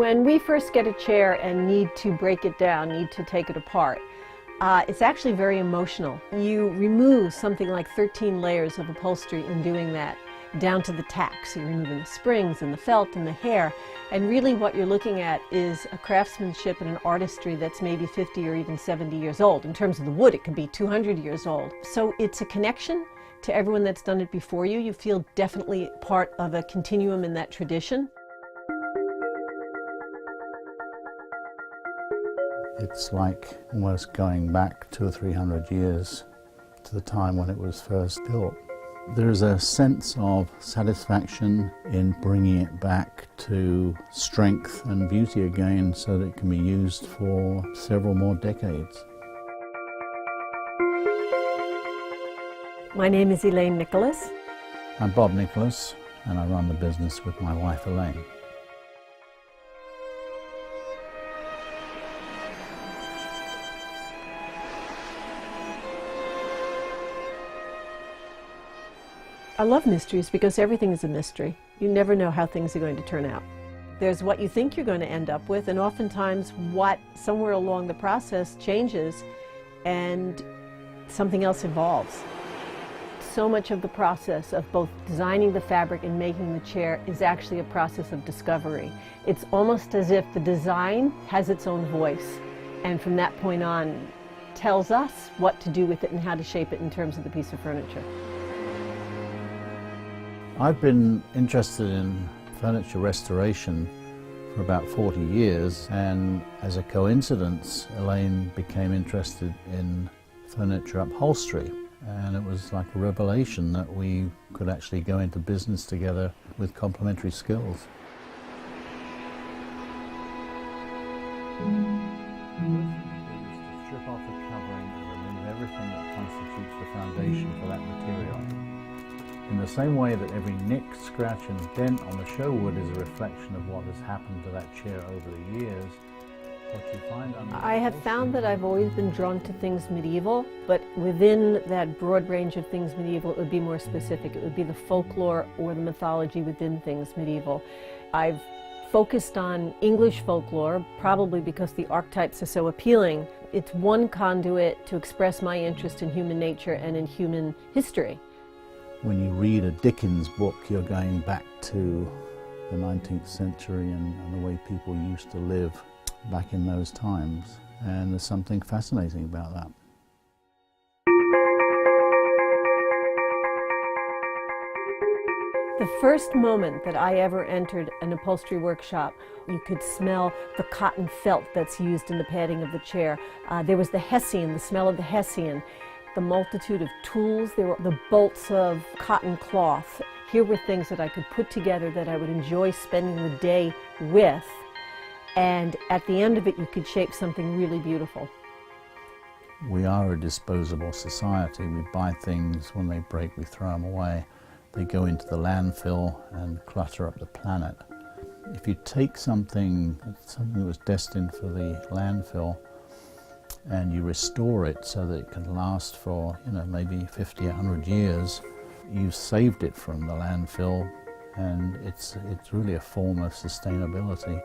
When we first get a chair and need to break it down, need to take it apart, it's actually very emotional. You remove something like 13 layers of upholstery in doing that, down to the tacks. You're removing the springs and the felt and the hair, and really what you're looking at is a craftsmanship and an artistry that's maybe 50 or even 70 years old. In terms of the wood, it could be 200 years old. So it's a connection to everyone that's done it before you. You feel definitely part of a continuum in that tradition. It's like almost going back 200 or 300 years to the time when it was first built. There is a sense of satisfaction in bringing it back to strength and beauty again so that it can be used for several more decades. My name is Elaine Nicholas. I'm Bob Nicholas, and I run the business with my wife Elaine. I love mysteries because everything is a mystery. You never know how things are going to turn out. There's what you think you're going to end up with, and oftentimes what somewhere along the process changes and something else evolves. So much of the process of both designing the fabric and making the chair is actually a process of discovery. It's almost as if the design has its own voice, and from that point on tells us what to do with it and how to shape it in terms of the piece of furniture. I've been interested in furniture restoration for about 40 years, and as a coincidence, Elaine became interested in furniture upholstery, and it was like a revelation that we could actually go into business together with complementary skills. Strip off the covering and remove everything that constitutes the foundation for that material. In the same way that every nick, scratch and dent on the show wood is a reflection of what has happened to that chair over the years, what you find I have found that I've always been drawn to things medieval, but within that broad range of things medieval, it would be more specific. It would be the folklore or the mythology within things medieval. I've focused on English folklore, probably because the archetypes are so appealing. It's one conduit to express my interest in human nature and in human history. When you read a Dickens book, you're going back to the 19th century and the way people used to live back in those times, and there's something fascinating about that. The first moment that I ever entered an upholstery workshop, you could smell the cotton felt that's used in the padding of the chair. There was the hessian, the smell of the hessian, the multitude of tools. There were the bolts of cotton cloth. Here were things that I could put together that I would enjoy spending the day with, and at the end of it you could shape something really beautiful. We are a disposable society. We buy things, when they break we throw them away. They go into the landfill and clutter up the planet. If you take something that was destined for the landfill and you restore it so that it can last for, maybe 50, 100 years, you've saved it from the landfill, and it's really a form of sustainability.